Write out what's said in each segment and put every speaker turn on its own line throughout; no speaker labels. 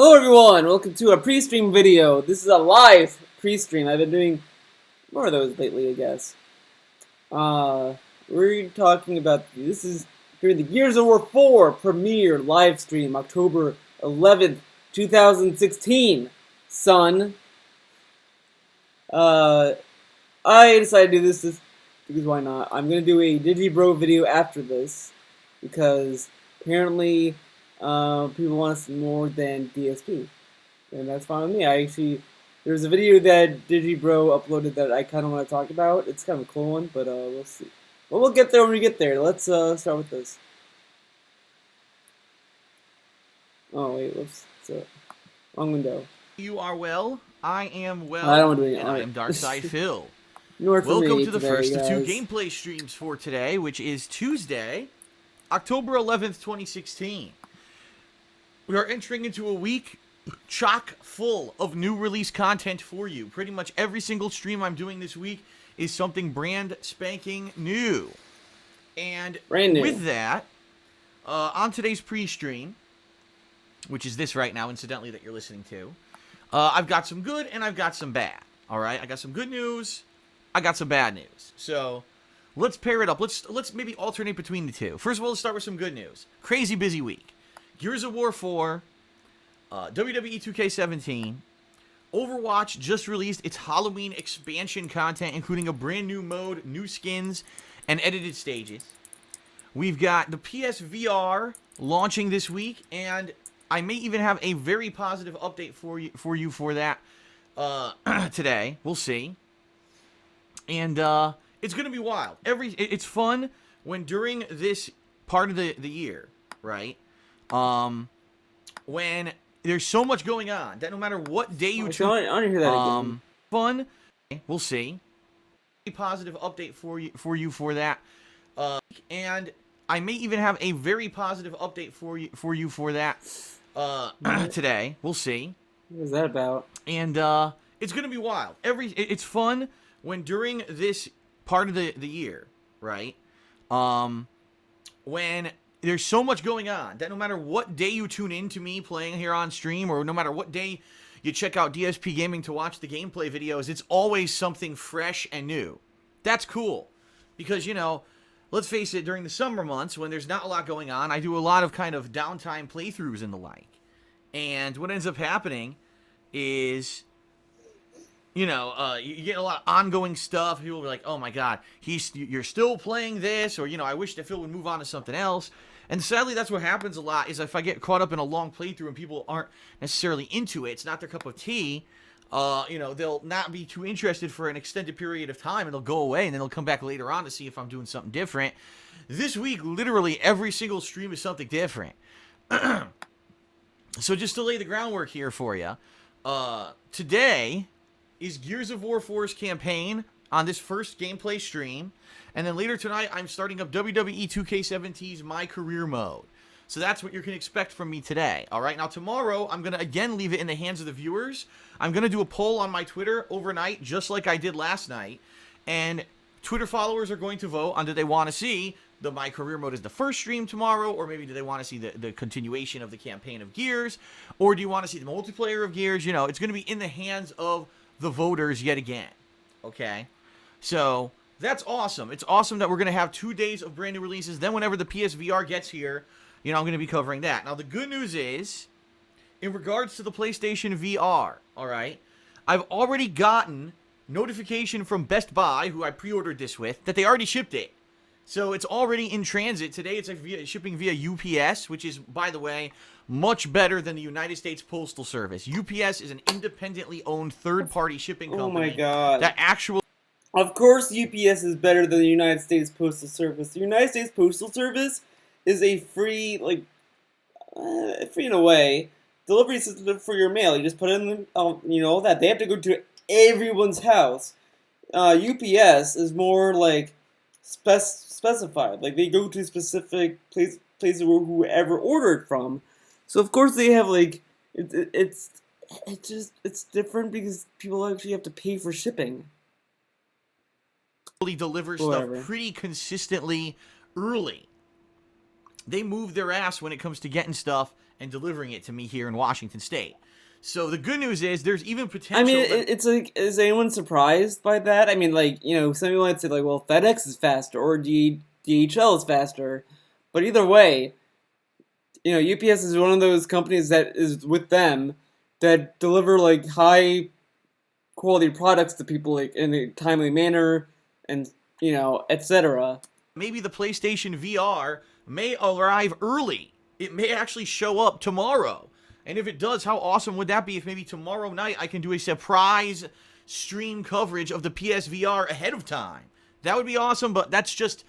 Hello everyone, welcome to a pre-stream video. This is a live pre-stream. I've been doing more of those lately, I guess. We're talking about, this is during the Gears of War 4 premiere live stream, October 11th, 2016. Son. I decided to do this because why not? I'm going to do a DigiBro video after this because apparently people want to see more than DSP, and that's fine with me. There's a video that DigiBro uploaded that I kind of want to talk about. It's kind of a cool one, but we'll see. Well, we'll get there when we get there. Let's start with this. Oh wait, whoops, it's wrong window.
You are well. I am well.
I don't want to do it.
And I am Darkside Phil.
Welcome
to the first of two gameplay streams for today, which is Tuesday, October 11th, 2016. We are entering into a week chock full of new release content for you. Pretty much every single stream I'm doing this week is something brand spanking new. And with that, on today's pre-stream, which is this right now, incidentally, that you're listening to, I've got some good and I've got some bad. All right, I got some good news, I got some bad news. So let's pair it up. Let's maybe alternate between the two. First of all, let's start with some good news. Crazy busy week. Gears of War 4, WWE 2K17, Overwatch just released its Halloween expansion content, including a brand new mode, new skins, and edited stages. We've got the PSVR launching this week, and I may even have a very positive update for you for that today. We'll see. And it's going to be wild. It's fun when during this part of the year, right? When there's so much going on that no matter what day you tune,
I want to hear that again.
Fun. We'll see. A positive update for you for that. And I may even have a very positive update for you for that today. We'll see.
What is that about?
And it's gonna be wild. It's fun when during this part of the year, right? When there's so much going on that no matter what day you tune in to me playing here on stream, or no matter what day you check out DSP Gaming to watch the gameplay videos, it's always something fresh and new. That's cool. Because, you know, let's face it, during the summer months when there's not a lot going on, I do a lot of kind of downtime playthroughs and the like. And what ends up happening is, you know, you get a lot of ongoing stuff. People will be like, oh my god, you're still playing this, or, you know, I wish that Phil would move on to something else. And sadly, that's what happens a lot, is if I get caught up in a long playthrough and people aren't necessarily into it, it's not their cup of tea, you know, they'll not be too interested for an extended period of time, and they'll go away, and then they'll come back later on to see if I'm doing something different. This week, literally every single stream is something different. So just to lay the groundwork here for you, today is Gears of War 4's campaign on this first gameplay stream. And then later tonight, I'm starting up WWE 2K17's My Career Mode. So that's what you can expect from me today. All right, now tomorrow, I'm going to again leave it in the hands of the viewers. I'm going to do a poll on my Twitter overnight, just like I did last night. And Twitter followers are going to vote on, do they want to see the My Career Mode as the first stream tomorrow, or maybe do they want to see the continuation of the campaign of Gears, or do you want to see the multiplayer of Gears? You know, it's going to be in the hands of the voters yet again. Okay? So that's awesome. It's awesome that we're going to have 2 days of brand new releases. Then whenever the PSVR gets here, you know, I'm going to be covering that. Now, the good news is, in regards to the PlayStation VR, all right, I've already gotten notification from Best Buy, who I pre-ordered this with, that they already shipped it. So it's already in transit. Today it's shipping via UPS, which is, by the way, much better than the United States Postal Service. UPS is an independently owned third-party shipping company.
Oh my god.
That actual...
Of course UPS is better than the United States Postal Service. The United States Postal Service is a free, like, free in a way, delivery system for your mail. You just put it in, you know, that. They have to go to everyone's house. UPS is more, like, specified. Like, they go to specific places where whoever ordered from. So, of course, they have, like, it's different because people actually have to pay for shipping.
Delivers stuff pretty consistently early. They move their ass when it comes to getting stuff and delivering it to me here in Washington State. So the good news is there's even potential.
I mean, it's like, is anyone surprised by that? I mean, like, you know, some people might say, like, well, FedEx is faster or DHL is faster. But either way, you know, UPS is one of those companies that is with them that deliver, like, high quality products to people, like, in a timely manner and, you know, etc.
Maybe the PlayStation VR may arrive early. It may actually show up tomorrow. And if it does, how awesome would that be if maybe tomorrow night I can do a surprise stream coverage of the PSVR ahead of time? That would be awesome, but that's just,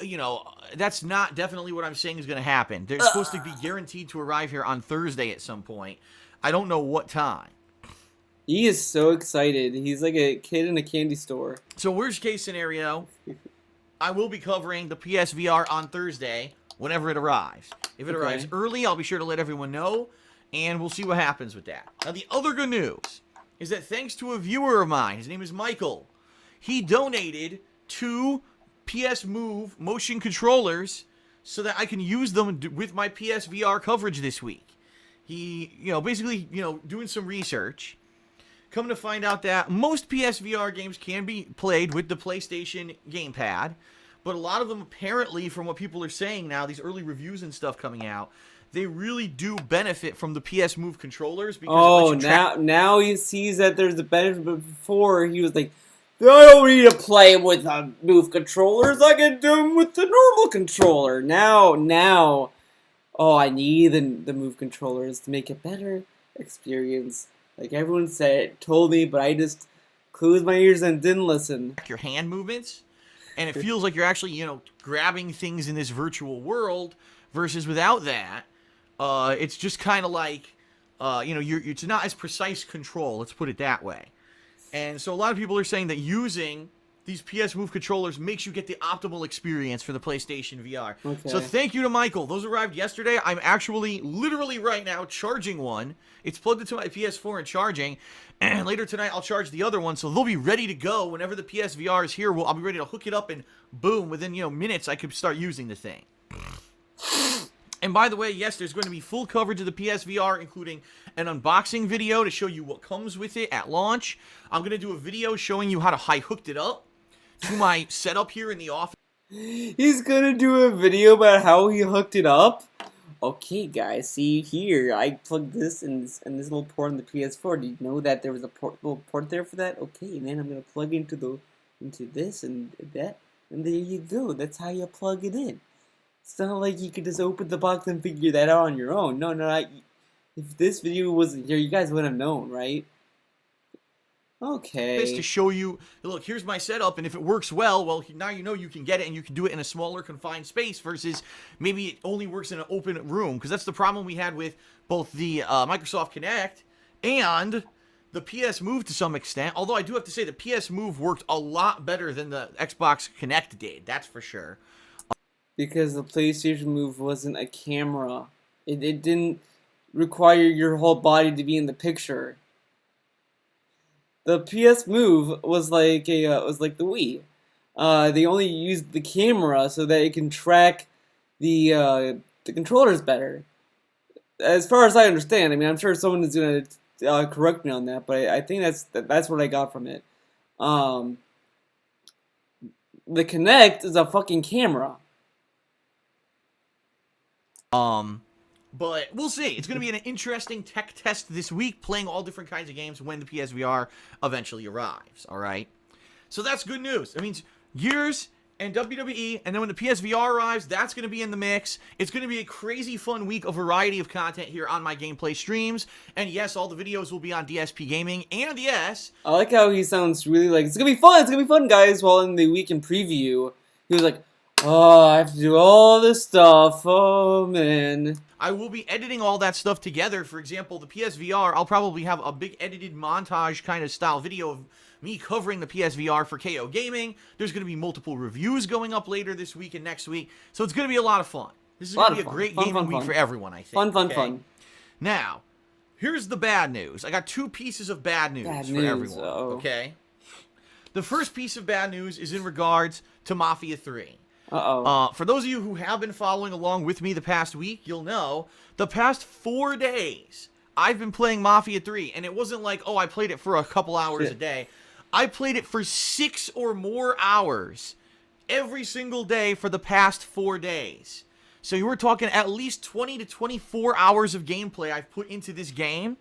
you know, that's not definitely what I'm saying is going to happen. They're supposed to be guaranteed to arrive here on Thursday at some point. I don't know what time.
He is so excited. He's like a kid in a candy store.
So worst case scenario, I will be covering the PSVR on Thursday whenever it arrives. If it arrives early, I'll be sure to let everyone know, and we'll see what happens with that. Now, the other good news is that thanks to a viewer of mine, his name is Michael, he donated 2 PS Move motion controllers so that I can use them with my PSVR coverage this week. He, you know, basically, you know, doing some research, come to find out that most PSVR games can be played with the PlayStation gamepad, but a lot of them apparently, from what people are saying now, these early reviews and stuff coming out, they really do benefit from the PS Move controllers. Because
now he sees that there's a benefit, but before he was like, I don't need to play with Move controllers, I can do them with the normal controller. Now, oh, I need the Move controllers to make a better experience. Like everyone told me, but I just closed my ears and didn't listen.
Your hand movements, and it feels like you're actually, you know, grabbing things in this virtual world, versus without that, it's just kind of like, you know, it's not as precise control. Let's put it that way. And so a lot of people are saying that using these PS Move controllers makes you get the optimal experience for the PlayStation VR. Okay. So thank you to Michael. Those arrived yesterday. I'm actually, literally right now, charging one. It's plugged into my PS4 and charging. And later tonight, I'll charge the other one. So they'll be ready to go whenever the PSVR is here. I'll be ready to hook it up, and boom, within, you know, minutes, I could start using the thing. And by the way, yes, there's going to be full coverage of the PSVR, including an unboxing video to show you what comes with it at launch. I'm going to do a video showing you how I hooked it up to my setup here in the office.
He's going to do a video about how he hooked it up? Okay, guys, see here, I plugged this and this little port on the PS4. Did you know that there was a little port there for that? Okay, then I'm going to plug into this and that, and there you go. That's how you plug it in. It's not like you could just open the box and figure that out on your own. No, if this video wasn't here, you guys would have known, right? Okay.
This to show you, look, here's my setup, and if it works well, now you know you can get it, and you can do it in a smaller, confined space, versus maybe it only works in an open room, because that's the problem we had with both the Microsoft Kinect and the PS Move to some extent, although I do have to say the PS Move worked a lot better than the Xbox Kinect did, that's for sure.
Because the PlayStation Move wasn't a camera. It didn't require your whole body to be in the picture. The PS Move was like the Wii. They only used the camera so that it can track the controllers better. As far as I understand, I mean, I'm sure someone is gonna correct me on that, but I think that's what I got from it. The Kinect is a fucking camera.
But we'll see. It's going to be an interesting tech test this week, playing all different kinds of games when the PSVR eventually arrives, alright? So that's good news. That means Gears and WWE, and then when the PSVR arrives, that's going to be in the mix. It's going to be a crazy fun week, a variety of content here on my gameplay streams. And yes, all the videos will be on DSP Gaming, and yes...
I like how he sounds really like, it's going to be fun, guys, while in the weekend preview, he was like, oh, I have to do all this stuff, oh man.
I will be editing all that stuff together. For example, the PSVR, I'll probably have a big edited montage kind of style video of me covering the PSVR for KOGaming. There's going to be multiple reviews going up later this week and next week. So it's going to be a lot of fun. This is going to be a great gaming week for everyone, I think.
Fun.
Now, here's the bad news. I got 2 pieces of bad news for everyone, okay? The first piece of bad news is in regards to Mafia 3.
Uh-oh.
For those of you who have been following along with me the past week, you'll know the past 4 days I've been playing Mafia 3, and it wasn't like, oh, I played it for a couple hours a day. I played it for 6 or more hours every single day for the past 4 days. So you were talking at least 20 to 24 hours of gameplay I've put into this game,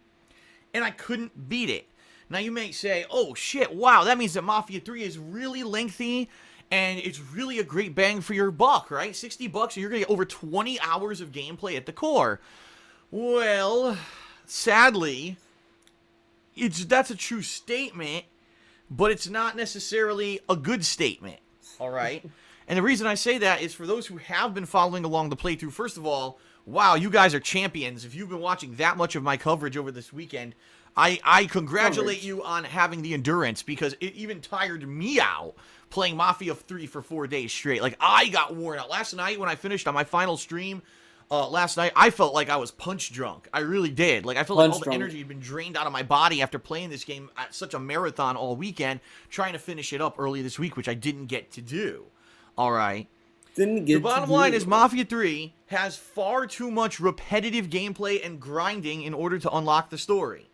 and I couldn't beat it. Now you may say, oh shit, wow, that means that Mafia 3 is really lengthy, and it's really a great bang for your buck, right? $60 and you're gonna get over 20 hours of gameplay at the core. Well, sadly, that's a true statement, but it's not necessarily a good statement, all right? And the reason I say that is for those who have been following along the playthrough, first of all, wow, you guys are champions. If you've been watching that much of my coverage over this weekend, I congratulate you on having the endurance, because it even tired me out playing Mafia 3 for 4 days straight. Like, I got worn out. Last night when I finished on my final stream, last night, I felt like I was punch drunk. I really did. Like, I felt like all the energy had been drained out of my body after playing this game at such a marathon all weekend, trying to finish it up early this week, which I didn't get to do. All right. The bottom line is Mafia 3 has far too much repetitive gameplay and grinding in order to unlock the story.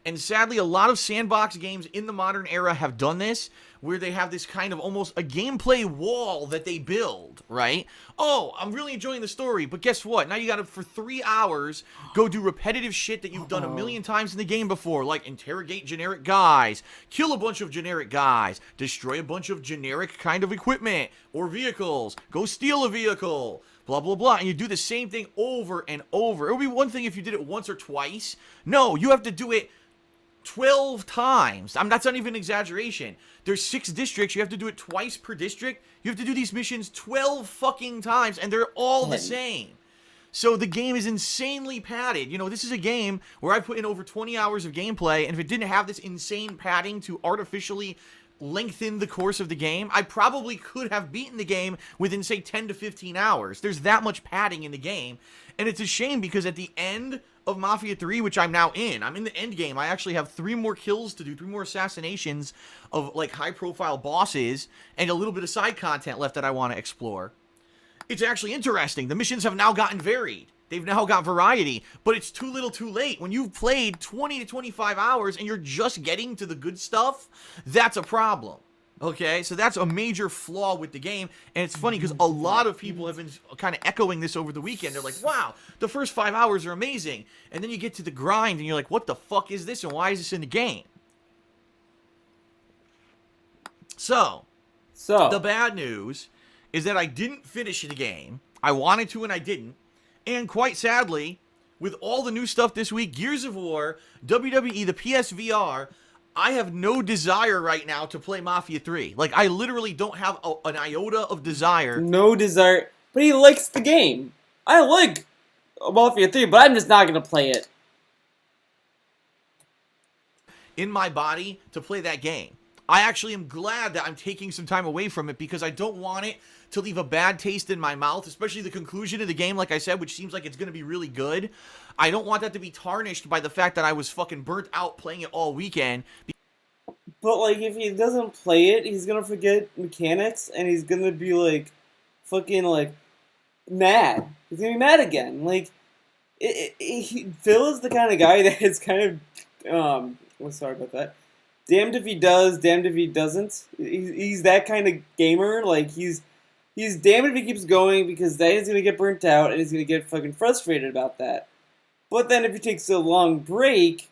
And sadly, a lot of sandbox games in the modern era have done this, where they have this kind of almost a gameplay wall that they build, right? Oh, I'm really enjoying the story, but guess what? Now you gotta, for 3 hours, go do repetitive shit that you've done a million times in the game before, like interrogate generic guys, kill a bunch of generic guys, destroy a bunch of generic kind of equipment or vehicles, go steal a vehicle, blah, blah, blah. And you do the same thing over and over. It would be one thing if you did it once or twice. No, you have to do it 12 times. That's not even an exaggeration. There's 6 districts. You have to do it twice per district. You have to do these missions 12 fucking times, and they're all the same. So the game is insanely padded. You know, this is a game where I put in over 20 hours of gameplay, and if it didn't have this insane padding to artificially lengthen the course of the game, I probably could have beaten the game within, say, 10 to 15 hours. There's that much padding in the game, and it's a shame because at the end of Mafia 3, which I'm now in, I'm in the end game. I actually have 3 more kills to do, 3 more assassinations of, like, high-profile bosses, and a little bit of side content left that I want to explore. It's actually interesting. The missions have now gotten varied. They've now got variety, but it's too little too late. When you've played 20 to 25 hours and you're just getting to the good stuff, that's a problem. Okay, so that's a major flaw with the game, and it's funny because a lot of people have been kind of echoing this over the weekend. They're like, wow, the first 5 hours are amazing, and then you get to the grind, and you're like, what the fuck is this, and why is this in the game? So the bad news is that I didn't finish the game. I wanted to, and I didn't. And quite sadly, with all the new stuff this week, Gears of War, WWE, the PSVR, I have no desire right now to play Mafia 3. Like, I literally don't have an iota of desire.
No desire. But he likes the game. I like Mafia 3, but I'm just not going to play it.
In my body to play that game. I actually am glad that I'm taking some time away from it because I don't want it to leave a bad taste in my mouth, especially the conclusion of the game, like I said, which seems like it's going to be really good. I don't want that to be tarnished by the fact that I was fucking burnt out playing it all weekend.
But, like, if he doesn't play it, he's going to forget mechanics, and he's going to be, like, fucking, like, mad. He's going to be mad again. Like, Phil is the kind of guy that is kind of, sorry about that. Damned if he does, damned if he doesn't. He's that kind of gamer. Like, he's damned if he keeps going because then he's going to get burnt out and he's going to get fucking frustrated about that. But then if he takes a long break,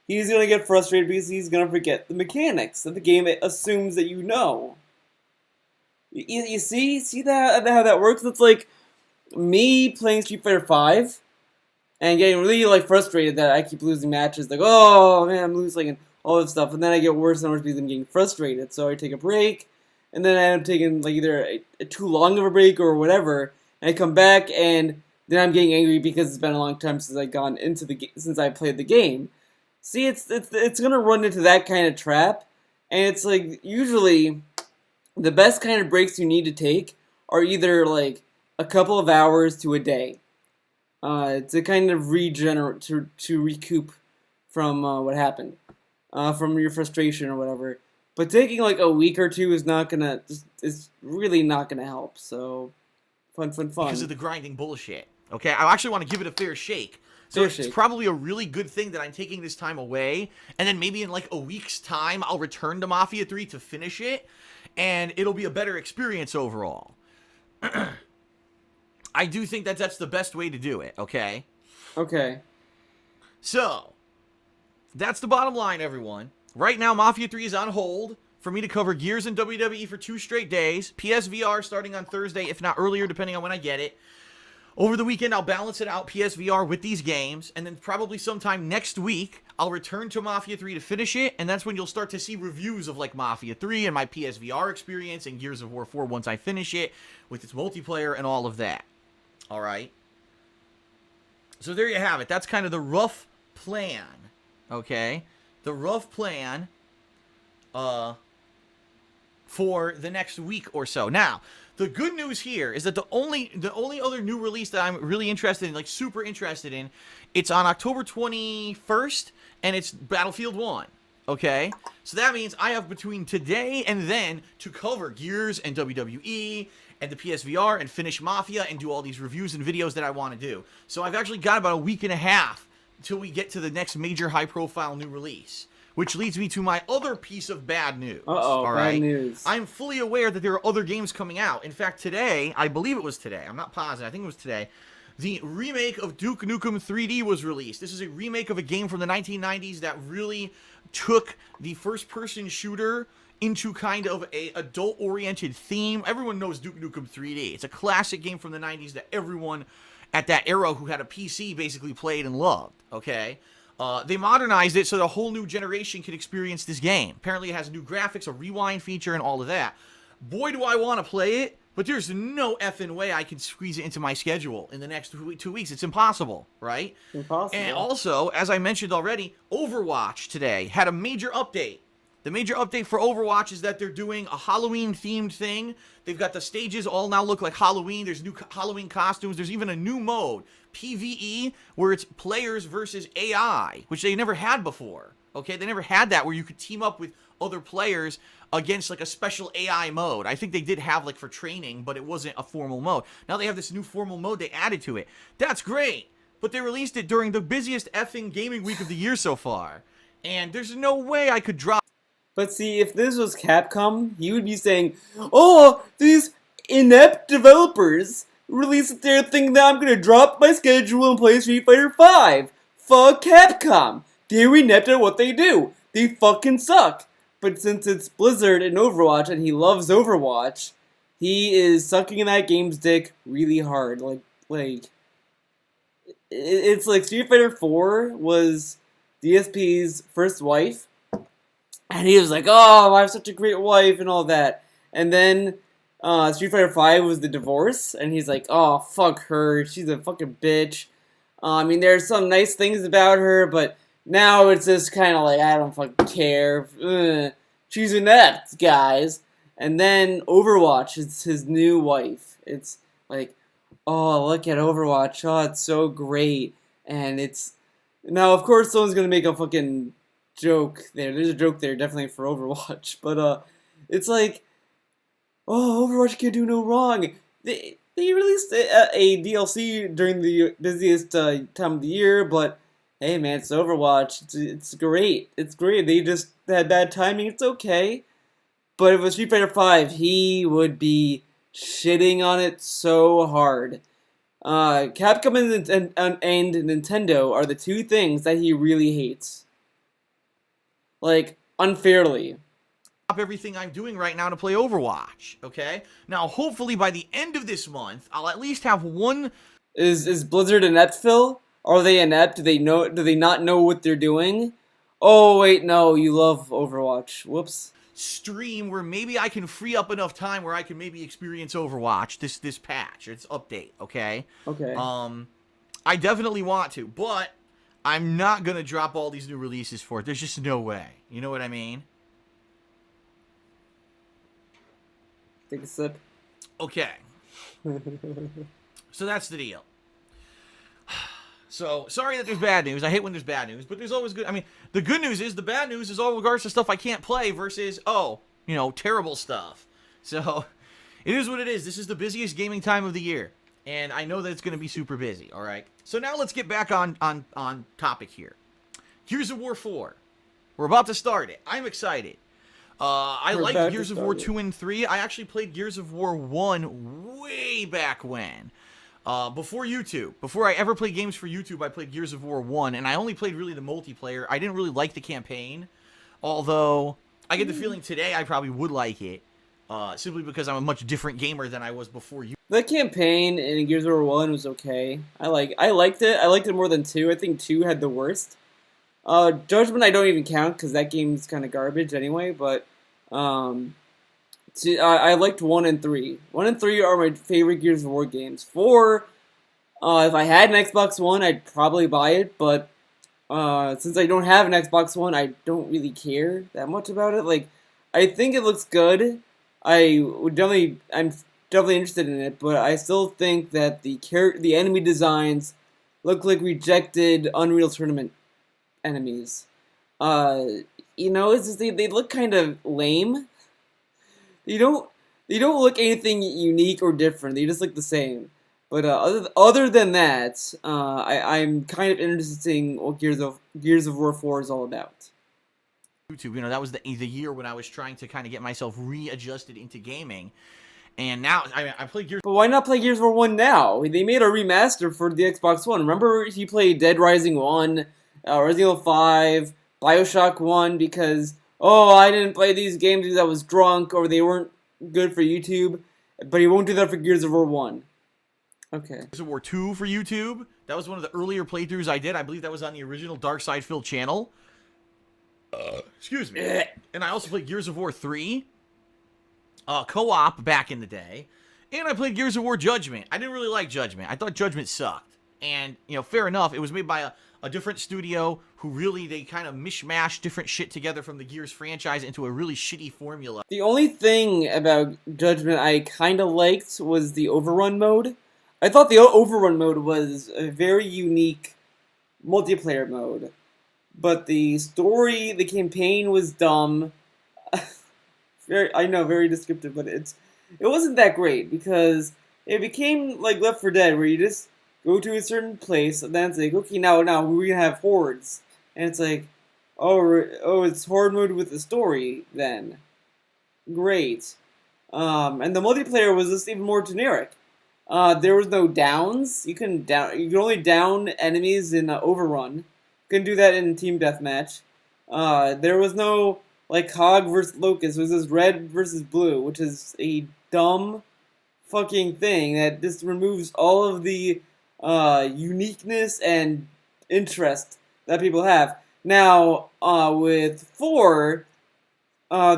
he's going to get frustrated because he's going to forget the mechanics that the game assumes that you know. You see that how that works? It's like me playing Street Fighter V and getting really, like, frustrated that I keep losing matches. Like, oh man, I'm losing and all this stuff, and then I get worse and worse because I'm getting frustrated. So I take a break, and then I end up taking, like, either a too long of a break or whatever, and I come back, and then I'm getting angry because it's been a long time since I've gone into since I played the game. See, it's gonna run into that kind of trap, and it's like usually the best kind of breaks you need to take are either like a couple of hours to a day, to kind of regenerate to recoup from what happened. From your frustration or whatever. But taking like a week or two is not gonna, is really not gonna help. So, fun.
Because of the grinding bullshit. Okay, I actually want to give it a fair shake. So
Fair
it's
shake.
probably a really good thing that I'm taking this time away, and then maybe in like a week's time, I'll return to Mafia 3 to finish it, and it'll be a better experience overall. I do think that that's the best way to do it, okay?
Okay.
So, that's the bottom line, everyone. Right now, Mafia 3 is on hold for me to cover Gears and WWE for 2 straight days. PSVR starting on Thursday, if not earlier, depending on when I get it. Over the weekend, I'll balance it out PSVR with these games, and then probably sometime next week, I'll return to Mafia 3 to finish it, and that's when you'll start to see reviews of like Mafia 3 and my PSVR experience and Gears of War 4 once I finish it with its multiplayer and all of that. All right? So there you have it. That's kind of the rough plan, okay? The rough plan for the next week or so. Now, the good news here is that the only other new release that I'm really interested in, like super interested in, it's on October 21st, and it's Battlefield 1. Okay? So that means I have between today and then to cover Gears and WWE and the PSVR and finish Mafia and do all these reviews and videos that I want to do. So I've actually got about a week and a half until we get to the next major high-profile new release. Which leads me to my other piece of bad news.
Uh-oh,
all
bad
right?
news.
I'm fully aware that there are other games coming out. In fact, today, I believe it was today, I'm not positive, I think it was today, the remake of Duke Nukem 3D was released. This is a remake of a game from the 1990s that really took the first-person shooter into kind of a adult-oriented theme. Everyone knows Duke Nukem 3D. It's a classic game from the 90s that everyone at that era who had a PC basically played and loved, okay? They modernized it so the whole new generation can experience this game. Apparently it has new graphics, a rewind feature, and all of that. Boy, do I want to play it, but there's no effing way I can squeeze it into my schedule in the next 2 weeks. It's impossible, right?
Impossible.
And also, as I mentioned already, Overwatch today had a major update. The major update for Overwatch is that they're doing a Halloween-themed thing. They've got the stages all now look like Halloween. There's new Halloween costumes. There's even a new mode, PvE, where it's players versus AI, which they never had before. Okay, they never had that where you could team up with other players against like a special AI mode. I think they did have like for training, but it wasn't a formal mode. Now they have this new formal mode they added to it. That's great, but they released it during the busiest effing gaming week of the year so far. And there's no way I could drop.
But see, if this was Capcom, he would be saying, "Oh, these inept developers released their thing that I'm gonna drop my schedule and play Street Fighter 5. Fuck Capcom. They're inept at what they do. They fucking suck." But since it's Blizzard and Overwatch, and he loves Overwatch, he is sucking in that game's dick really hard. It's like Street Fighter 4 was DSP's first wife. And he was like, "Oh, I have such a great wife," and all that. And then Street Fighter 5 was the divorce, and he's like, "Oh, fuck her. She's a fucking bitch." I mean, there's some nice things about her, but now it's just kind of like, I don't fucking care. Ugh. She's inept, guys. And then Overwatch is his new wife. It's like, oh, look at Overwatch. Oh, it's so great. And it's... Now, of course, someone's gonna make a fucking joke there. There's a joke there, definitely for Overwatch. But it's like, oh, Overwatch can do no wrong. They released a DLC during the busiest time of the year, but hey, man, it's Overwatch. It's great. It's great. They just had bad timing. It's okay. But if it was Street Fighter 5, he would be shitting on it so hard. Capcom and Nintendo are the two things that he really hates. Like, unfairly.
Stop everything I'm doing right now to play Overwatch, okay? Now, hopefully by the end of this month, I'll at least have one...
Is Blizzard inept, Phil? Are they inept? Do they not know what they're doing? Oh, wait, no, you love Overwatch. Whoops.
Stream where maybe I can free up enough time where I can maybe experience Overwatch, this patch, this update, okay?
Okay.
I definitely want to, but I'm not going to drop all these new releases for it. There's just no way. You know what I mean?
Take a sip.
Okay. So that's the deal. So, sorry that there's bad news. I hate when there's bad news, but there's always good. I mean, the good news is, the bad news is all regards to stuff I can't play versus, terrible stuff. So, it is what it is. This is the busiest gaming time of the year, and I know that it's going to be super busy, all right? So now let's get back on topic here. Gears of War 4. We're about to start it. I'm excited. I like Gears of War 2 and 3. I actually played Gears of War 1 way back when. Before YouTube. Before I ever played games for YouTube, I played Gears of War 1, and I only played really the multiplayer. I didn't really like the campaign, although I get the feeling today I probably would like it, simply because I'm a much different gamer than I was before you.
The campaign in Gears of War 1 was okay. I liked it. I liked it more than 2. I think 2 had the worst. Judgment I don't even count because that game's kind of garbage anyway, but I liked 1 and 3. 1 and 3 are my favorite Gears of War games. 4, if I had an Xbox One, I'd probably buy it, but since I don't have an Xbox One, I don't really care that much about it. Like, I think it looks good. I'm definitely interested in it, but I still think that the enemy designs look like rejected Unreal Tournament enemies. It's just they look kind of lame. They don't look anything unique or different. They just look the same. But other than that, I'm kind of interested in what Gears of War 4 is all about.
YouTube, that was the year when I was trying to kind of get myself readjusted into gaming, and now I play Gears.
But why not play Gears of War 1 now? They made a remaster for the Xbox One. Remember, he played Dead Rising 1, Resident Evil 5, Bioshock 1 because, I didn't play these games because I was drunk or they weren't good for YouTube. But he won't do that for Gears of War 1. Okay.
Gears of War 2 for YouTube. That was one of the earlier playthroughs I did. I believe that was on the original Dark Side Phil channel. Excuse me. And I also played Gears of War 3. Co-op back in the day. And I played Gears of War Judgment. I didn't really like Judgment. I thought Judgment sucked. And, fair enough. It was made by a different studio who really, they kind of mishmashed different shit together from the Gears franchise into a really shitty formula.
The only thing about Judgment I kind of liked was the Overrun mode. I thought the Overrun mode was a very unique multiplayer mode. But the story, the campaign was dumb. Very descriptive, but it wasn't that great because it became like Left 4 Dead where you just go to a certain place and then it's like, okay, now we're gonna have hordes, and it's like, it's horde mode with the story then. Great. And the multiplayer was just even more generic. There was no downs. You could only down enemies in Overrun. You couldn't do that in Team Deathmatch. There was no Hog versus Locust. It was just red versus blue, which is a dumb fucking thing that just removes all of the uniqueness and interest that people have. Now, with 4,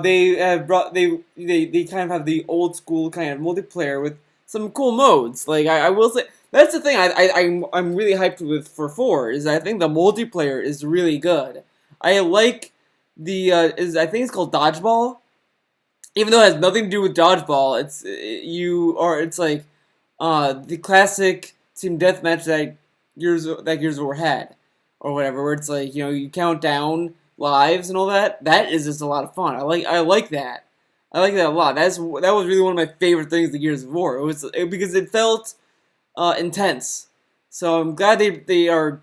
they kind of have the old school kind of multiplayer with some cool modes. Like I will say, that's the thing I'm really hyped for 4 is I think the multiplayer is really good. I like I think it's called Dodgeball. Even though it has nothing to do with dodgeball, it's like the classic Team Deathmatch that Gears of War had, or whatever, where it's like, you count down lives and all that. That is just a lot of fun. I like that. I like that a lot. That was really one of my favorite things in Gears of War. Because it felt intense. So I'm glad they're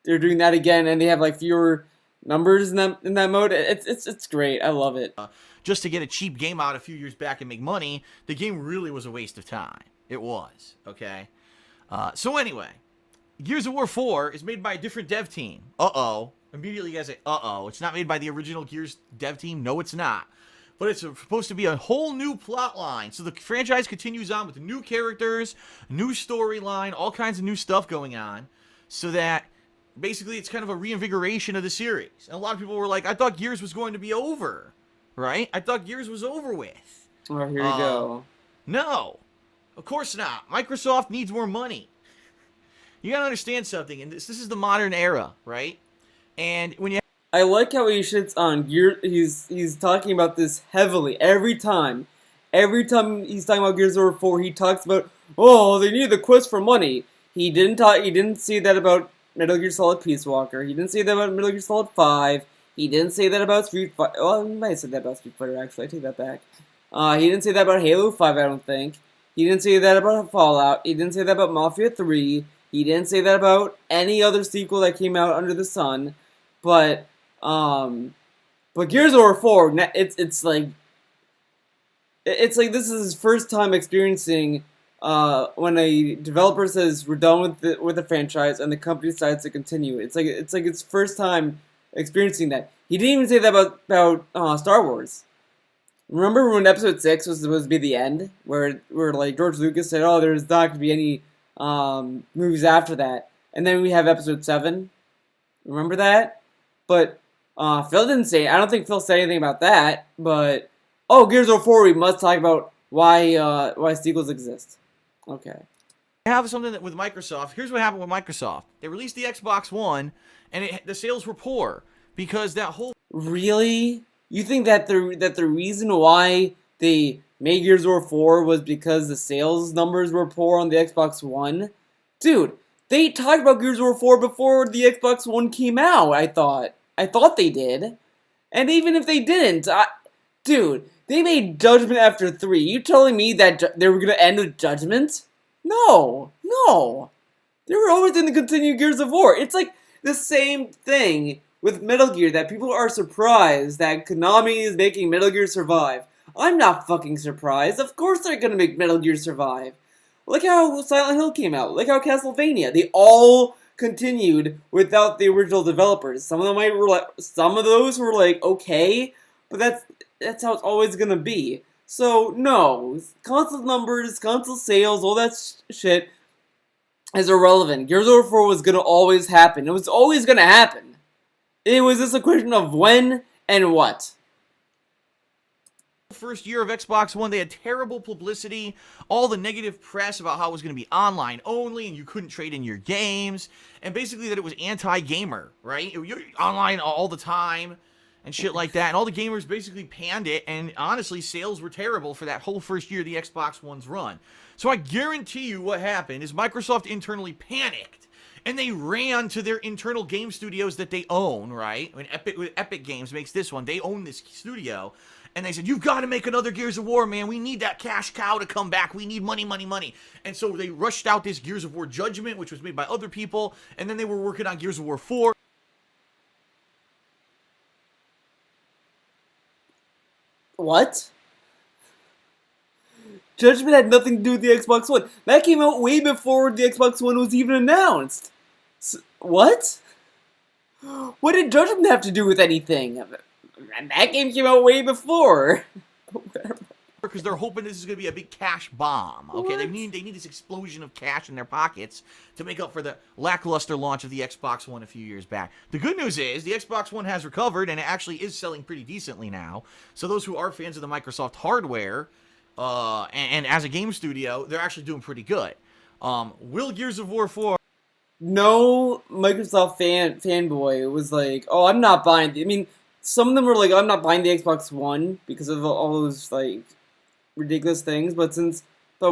doing that again, and they have fewer numbers in that mode. It's great. I love it.
Just to get a cheap game out a few years back and make money, the game really was a waste of time. It was, okay? So anyway, Gears of War 4 is made by a different dev team. Immediately you guys say, it's not made by the original Gears dev team. No, it's not. But it's supposed to be a whole new plot line. So the franchise continues on with new characters, new storyline, all kinds of new stuff going on. So that basically it's kind of a reinvigoration of the series. And a lot of people were like, I thought Gears was going to be over. Right? I thought Gears was over with.
Oh, here you go.
No. Of course not. Microsoft needs more money. You gotta understand something, and this is the modern era, right? And when you...
I like how he shits on Gears. He's talking about this heavily every time. Every time he's talking about Gears of War 4, he talks about, they need the quest for money. He didn't say that about Metal Gear Solid Peace Walker. He didn't say that about Metal Gear Solid 5. He didn't say that about Street Fighter. Well, he might have said that about Street Fighter, actually. I take that back. He didn't say that about Halo 5, I don't think. He didn't say that about Fallout. He didn't say that about Mafia 3. He didn't say that about any other sequel that came out under the sun. But Gears of War 4, it's like this is his first time experiencing when a developer says we're done with the franchise and the company decides to continue. It's like its first time experiencing that. He didn't even say that about Star Wars. Remember when Episode 6 was supposed to be the end, where like George Lucas said, "Oh, there's not going to be any movies after that," and then we have Episode 7. Remember that? But Phil didn't say. I don't think Phil said anything about that. But Gears of War 4, we must talk about why sequels exist. Okay.
I have something with Microsoft. Here's what happened with Microsoft. They released the Xbox One, and the sales were poor because that whole...
Really? You think that the reason why they made Gears of War 4 was because the sales numbers were poor on the Xbox One? Dude, they talked about Gears of War 4 before the Xbox One came out, I thought. I thought they did. And even if they didn't, dude, they made Judgment after 3. You telling me that they were going to end with Judgment? No. They were always going to continue Gears of War. It's like the same thing with Metal Gear, that people are surprised that Konami is making Metal Gear Survive. I'm not fucking surprised. Of course they're going to make Metal Gear Survive. Look how Silent Hill came out. Look how Castlevania. They all continued without the original developers. Some of those were like, okay, but that's how it's always gonna be. So no, console numbers, console sales, all that shit is irrelevant. Gears of War 4 was gonna always happen. It was always gonna happen. It was just a question of when and what.
First year of Xbox One, they had terrible publicity, all the negative press about how it was going to be online only and you couldn't trade in your games, and basically that it was anti-gamer, right? You're online all the time and shit like that, and all the gamers basically panned it, and honestly, sales were terrible for that whole first year of the Xbox One's run. So I guarantee you what happened is Microsoft internally panicked, and they ran to their internal game studios that they own, right? When Epic Games makes this one, they own this studio. And they said, you've got to make another Gears of War, man. We need that cash cow to come back. We need money, money, money. And so they rushed out this Gears of War Judgment, which was made by other people. And then they were working on Gears of War 4.
What? Judgment had nothing to do with the Xbox One. That came out way before the Xbox One was even announced. What? What did Judgment have to do with anything? And that game came out way before.
Because they're hoping this is going to be a big cash bomb. Okay,
What?
they need this explosion of cash in their pockets to make up for the lackluster launch of the Xbox One a few years back. The good news is the Xbox One has recovered, and it actually is selling pretty decently now. So those who are fans of the Microsoft hardware, and as a game studio, they're actually doing pretty good. Will Gears of War 4...
No Microsoft fanboy was like, oh, I'm not buying I mean, some of them were like, I'm not buying the Xbox One because of all those like ridiculous things. But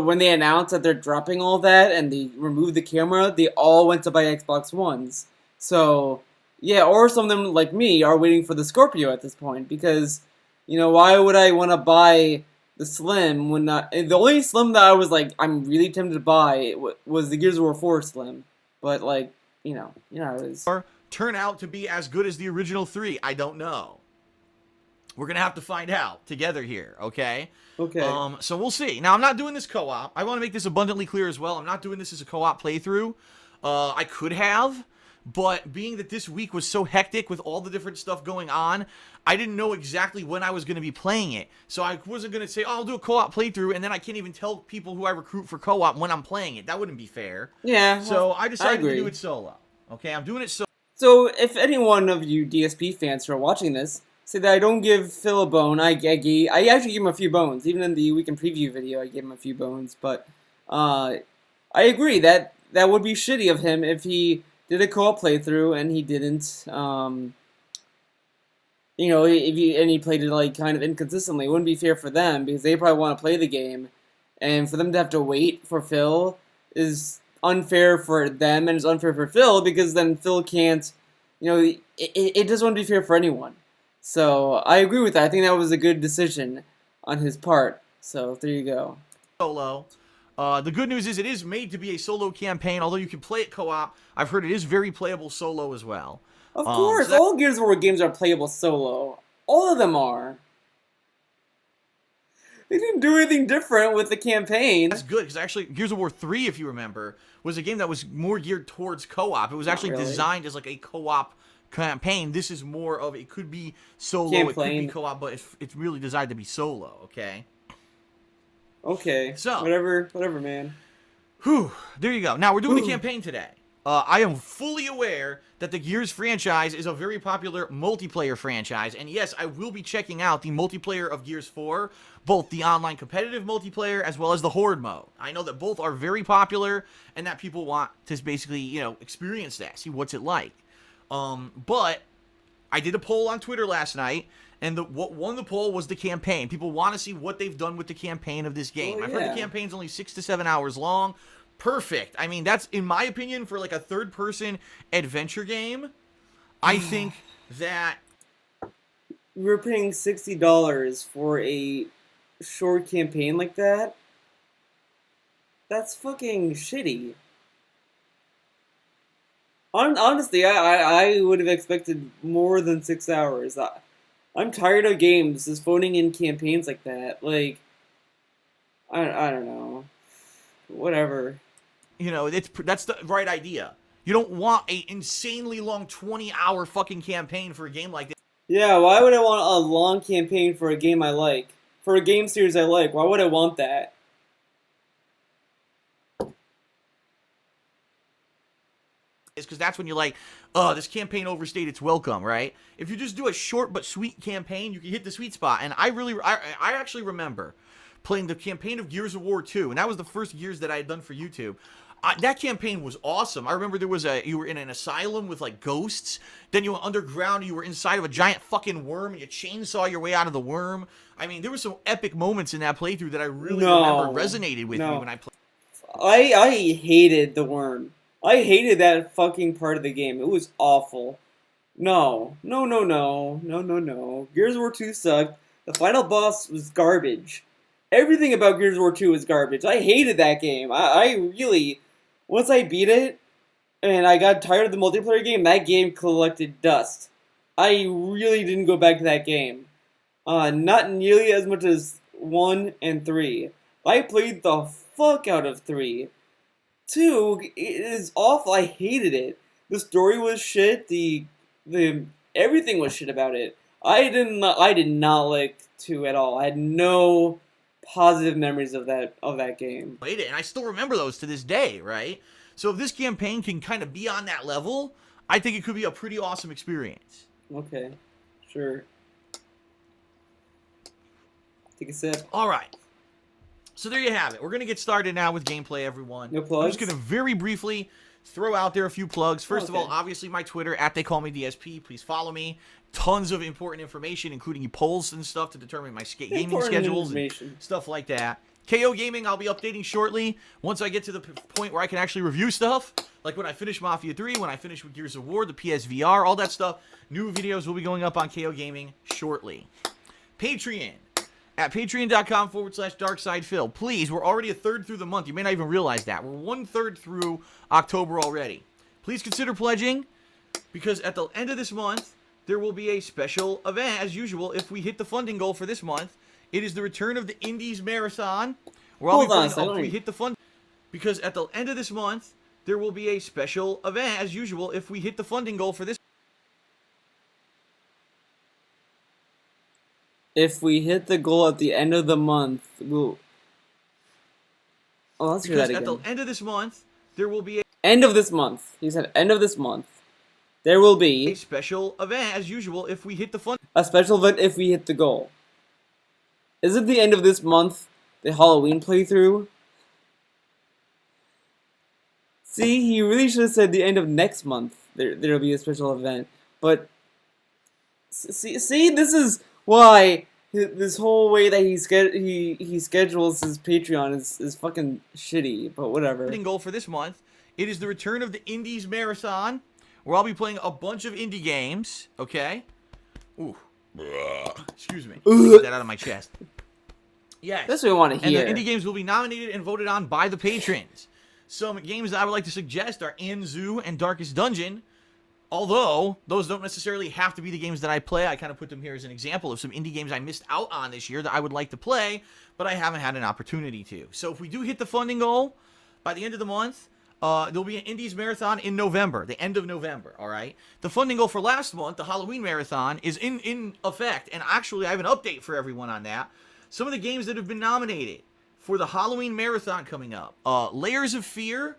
when they announced that they're dropping all that and they removed the camera, they all went to buy Xbox Ones. So yeah, or some of them like me are waiting for the Scorpio at this point because why would I want to buy the Slim when the only Slim that I was like I'm really tempted to buy was the Gears of War 4 Slim, but like you know how it is.
Turn out to be as good as the original 3? I don't know. We're gonna have to find out together here, okay?
Okay.
So we'll see. Now, I'm not doing this co-op. I want to make this abundantly clear as well. I'm not doing this as a co-op playthrough. I could have, but being that this week was so hectic with all the different stuff going on, I didn't know exactly when I was going to be playing it. So I wasn't going to say, oh, I'll do a co-op playthrough, and then I can't even tell people who I recruit for co-op when I'm playing it. That wouldn't be fair.
Yeah.
So I decided to do it solo. Okay, I'm doing it solo.
So, if any one of you DSP fans who are watching this say that I don't give Phil a bone, I actually gave him a few bones. Even in the weekend preview video, I gave him a few bones. But I agree that would be shitty of him if he did a co-op playthrough and he didn't. And he played it like kind of inconsistently. It wouldn't be fair for them because they probably want to play the game, and for them to have to wait for Phil unfair for them and it's unfair for Phil because then Phil can't, it doesn't want to be fair for anyone. So I agree with that. I think that was a good decision on his part. So there you go.
Solo. The good news is it is made to be a solo campaign, although you can play it co-op. I've heard it is very playable solo as well.
Of course, all Gears of War games are playable solo. All of them are. They didn't do anything different with the campaign.
That's good, because actually, Gears of War 3, if you remember, was a game that was more geared towards co-op. It was actually designed as like a co-op campaign. This is more of, it could be solo, it could be co-op, but it's really designed to be solo, okay?
Okay, so whatever, man.
Whew, there you go. Now, we're doing the campaign today. I am fully aware that the Gears franchise is a very popular multiplayer franchise, and yes, I will be checking out the multiplayer of Gears 4, both the online competitive multiplayer as well as the Horde mode. I know that both are very popular, and that people want to basically, experience that, see what's it like. But I did a poll on Twitter last night, and what won the poll was the campaign. People want to see what they've done with the campaign of this game. I've heard the campaign's only 6 to 7 hours long. Perfect. I mean, that's, in my opinion, for like a third-person adventure game, I think that...
We're paying $60 for a short campaign like that? That's fucking shitty. Honestly, I would have expected more than 6 hours. I'm tired of games just phoning in campaigns like that. Like, I don't know. Whatever.
That's the right idea. You don't want a insanely long 20-hour fucking campaign for a game like this.
Yeah, why would I want a long campaign for a game I like? For a game series I like, why would I want that?
It's because that's when you're like, this campaign overstayed its welcome, right? If you just do a short but sweet campaign, you can hit the sweet spot. And I actually remember playing the campaign of Gears of War 2, and that was the first Gears that I had done for YouTube. That campaign was awesome. I remember you were in an asylum with like ghosts, then you went underground, you were inside of a giant fucking worm, and you chainsaw your way out of the worm. I mean, there were some epic moments in that playthrough that I really remember resonated with me when I played.
I hated the worm. I hated that fucking part of the game. It was awful. No. Gears of War 2 sucked. The final boss was garbage. Everything about Gears of War 2 was garbage. I hated that game. I really... Once I beat it, and I got tired of the multiplayer game, that game collected dust. I really didn't go back to that game. Not nearly as much as 1 and 3. I played the fuck out of 3. 2 is awful. I hated it. The story was shit. The everything was shit about it. I did not like 2 at all. I had no positive memories of that game.
Played it, and I still remember those to this day, right? So if this campaign can kind of be on that level, I think it could be a pretty awesome experience.
Okay, sure. Take a sip.
All right. So there you have it. We're going to get started now with gameplay, everyone.
No plugs?
I'm just going to very briefly throw out there a few plugs. First of all, obviously my Twitter, @TheyCallMeDSP. Please follow me. Tons of important information, including polls and stuff to determine my gaming schedules and stuff like that. KOGaming, I'll be updating shortly once I get to the point where I can actually review stuff. Like when I finish Mafia 3, when I finish with Gears of War, the PSVR, all that stuff. New videos will be going up on KOGaming shortly. Patreon. At patreon.com/DarksidePhil. Please, we're already a third through the month. You may not even realize that. We're 1/3 through October already. Please consider pledging, because at the end of this month, there will be a special event, as usual, if we hit the funding goal for this month. It is the return of the Indies Marathon.
Hold on a second.
If we hit the fund, because at the end of this month, there will be a special event, as usual, if we hit the funding goal for this.
If we hit the goal at the end of the month, we'll... Oh, let's hear that again.
Because at the end of this month, there will be a...
End of this month. He said end of this month. There will be...
a special event, as usual, if we hit the fund...
A special event if we hit the goal. Is it the end of this month, the Halloween playthrough? See, he really should have said the end of next month. There'll be a special event. But... See, this is... why this whole way that he schedules his Patreon is fucking shitty, but whatever.
Goal for this month, It is the return of the Indies Marathon, where I'll be playing a bunch of indie games, okay? Ooh. Excuse me. Get that out of my chest. Yes.
That's what we want to hear.
And the indie games will be nominated and voted on by the patrons. Some games that I would like to suggest are Anzu and Darkest Dungeon, although those don't necessarily have to be the games that I play. I kind of put them here as an example of some indie games I missed out on this year that I would like to play, but I haven't had an opportunity to. So if we do hit the funding goal by the end of the month, there'll be an Indies Marathon in November, the end of November, all right? The funding goal for last month, the Halloween Marathon, is in effect, and actually I have an update for everyone on that. Some of the games that have been nominated for the Halloween Marathon coming up. Layers of Fear,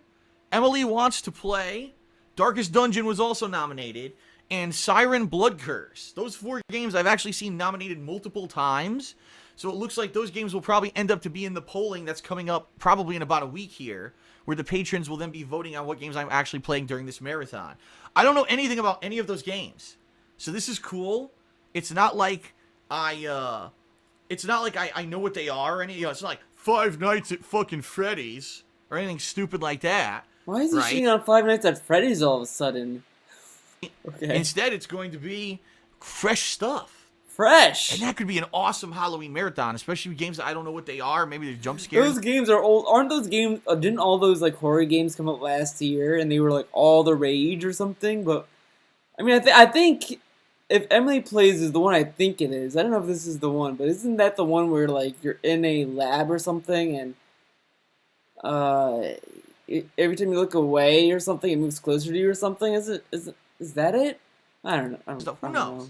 Emily Wants to Play, Darkest Dungeon was also nominated, and Siren Blood Curse. Those 4 games I've actually seen nominated multiple times, so it looks like those games will probably end up to be in the polling that's coming up probably in about a week here, where the patrons will then be voting on what games I'm actually playing during this marathon. I don't know anything about any of those games, so this is cool. It's not like I know what they are, or any, it's not like Five Nights at fucking Freddy's or anything stupid like that.
Why is he shitting on Five Nights at Freddy's all of a sudden? Okay.
Instead, it's going to be fresh stuff.
Fresh!
And that could be an awesome Halloween marathon, especially with games that I don't know what they are. Maybe they're jump scares.
Those games are old. Aren't those games... didn't all those like horror games come out last year and they were like all the rage or something? But, I mean, I think if Emily Plays is the one I think it is. I don't know if this is the one, but isn't that the one where like you're in a lab or something and every time you look away or something, it moves closer to you or something? Is that it? I don't know.
Who knows?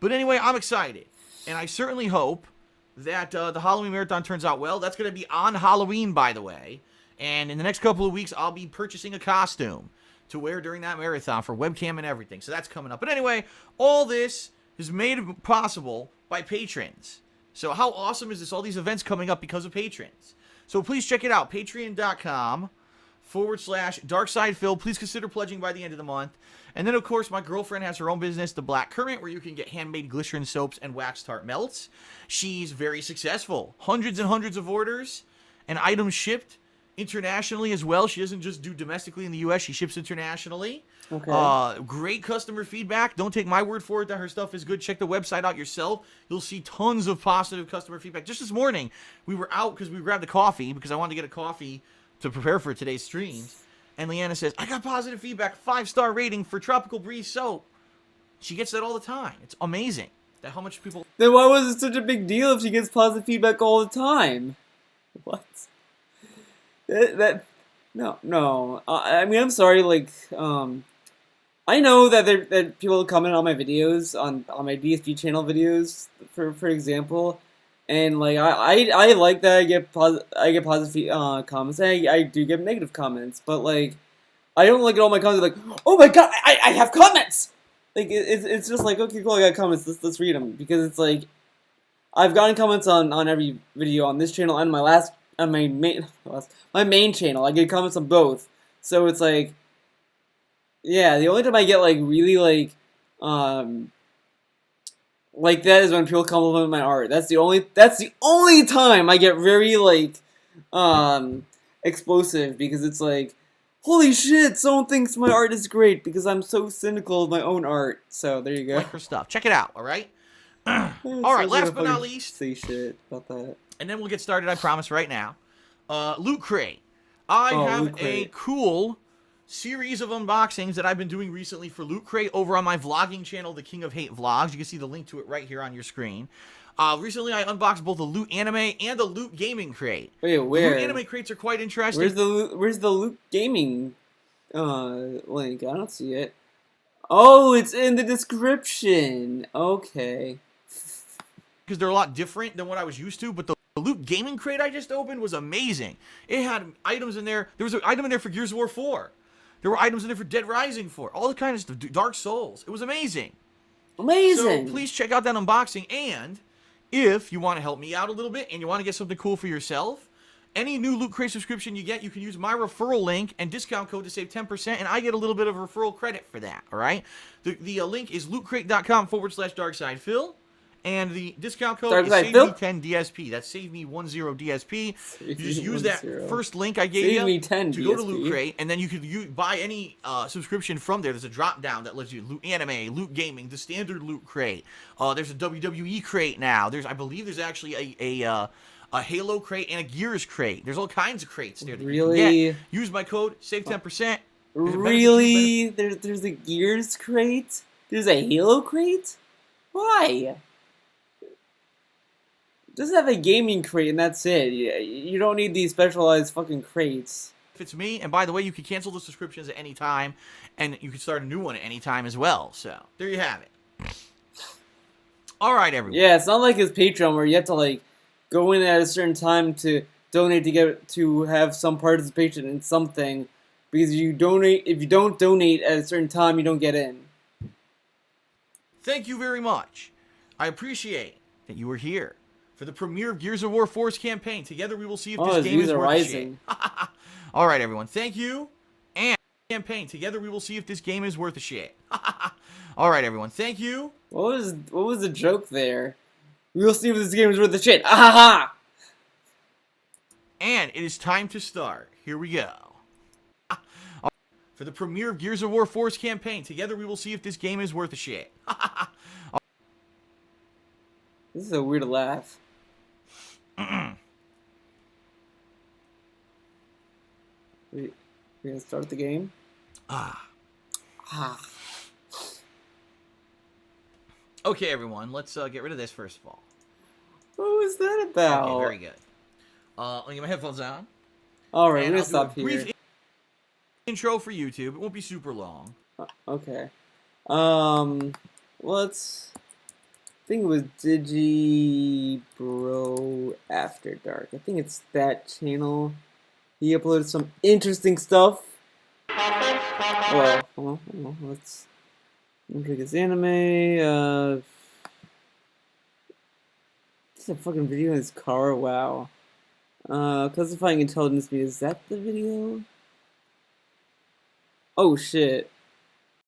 But anyway, I'm excited, and I certainly hope that the Halloween Marathon turns out well. That's going to be on Halloween, by the way, and in the next couple of weeks, I'll be purchasing a costume to wear during that marathon for webcam and everything, so that's coming up. But anyway, all this is made possible by patrons. So how awesome is this? All these events coming up because of patrons. So please check it out, patreon.com/DarksidePhil. Please consider pledging by the end of the month. And then, of course, my girlfriend has her own business, The Black Current, where you can get handmade glycerin soaps and wax tart melts. She's very successful. Hundreds and hundreds of orders and items shipped internationally as well. She doesn't just do domestically in the U.S. She ships internationally. Okay. Great customer feedback. Don't take my word for it that her stuff is good. Check the website out yourself. You'll see tons of positive customer feedback. Just this morning, we were out because we grabbed a coffee because I wanted to get a coffee to prepare for today's streams. And Leanna says, I got positive feedback, 5-star rating for Tropical Breeze soap. She gets that all the time. It's amazing that how much people...
Then why was it such a big deal if she gets positive feedback all the time? What? No. I mean, I'm sorry, like, I know that people comment on my videos, on my DSP channel videos, for example, and like I like that I get positive comments. I do get negative comments, but like I don't look at all my comments like, oh my god, I have comments. Like it's just like, okay, cool, I got comments. Let's read them, because it's like I've gotten comments on every video on this channel and my main channel. I get comments on both, so it's like, yeah, the only time I get like really like that is when people compliment my art. That's the only time I get very like explosive, because it's like, holy shit, someone thinks my art is great because I'm so cynical of my own art. So there you go.
Like her stuff. Check it out, all right? All right, last but not least,
say shit about that.
And then we'll get started, I promise, right now. Loot Crate. I have a cool series of unboxings that I've been doing recently for Loot Crate over on my vlogging channel, The King of Hate Vlogs. You can see the link to it right here on your screen. Recently, I unboxed both a Loot Anime and a Loot Gaming crate.
Wait, where?
The Loot Anime crates are quite interesting.
Where's the Loot Gaming link? I don't see it. Oh, it's in the description. Okay.
Because they're a lot different than what I was used to, but the Loot Gaming crate I just opened was amazing. It had items in there. There was an item in there for Gears of War 4. There were items in there for Dead Rising 4. All the kind of stuff. Dark Souls. It was amazing.
Amazing.
So please check out that unboxing. And if you want to help me out a little bit and you want to get something cool for yourself, any new Loot Crate subscription you get, you can use my referral link and discount code to save 10%, and I get a little bit of referral credit for that, all right? The link is lootcrate.com/DarksidePhil. And the discount code
Dark
is
Side Phil?
SaveMe10DSP. That's SaveMe10DSP. You just use that
10.
first link I gave
Save me
you
10
to go to
DSP.
Loot Crate, and then you could buy any subscription from there. There's a drop down that lets you loot anime, loot gaming, the standard Loot Crate. There's a WWE crate now. I believe there's actually a Halo crate and a Gears crate. There's all kinds of crates there that you can get. Use my code, save 10%.
Really? There's a Gears crate? There's a Halo crate? Why? Just have a gaming crate and that's it. You don't need these specialized fucking crates.
It's me, and by the way, you can cancel the subscriptions at any time, and you can start a new one at any time as well. So there you have it. All right, everyone.
Yeah, it's not like his Patreon where you have to like go in at a certain time to donate to have some participation in something, because if you don't donate at a certain time, you don't get in.
Thank you very much. I appreciate that you were here for the premiere of Gears of War 4's campaign. Together we will see if this game is worth shit. All right, everyone. Thank you. And campaign. Together we will see if this game is worth a shit. All right, everyone. Thank you.
What was the joke there? We will see if this game is worth the shit. Ahaha!
And it is time to start. Here we go. For the premiere of Gears of War 4's campaign. Together we will see if this game is worth a shit.
This is a weird laugh. We gonna start the game?
Okay, everyone. Let's get rid of this first of all.
What was that about?
Okay, very good. Let me get my headphones on.
Alright,
And
we're gonna
I'll do
stop
a
here.
brief intro for YouTube. It won't be super long.
Okay. Let's... I think it was DigiBro After Dark. I think it's that channel. He uploaded some interesting stuff. Well, hold on, let's look at his anime. This is a fucking video in his car. Wow. Classifying intelligence me. Is that the video? Oh shit.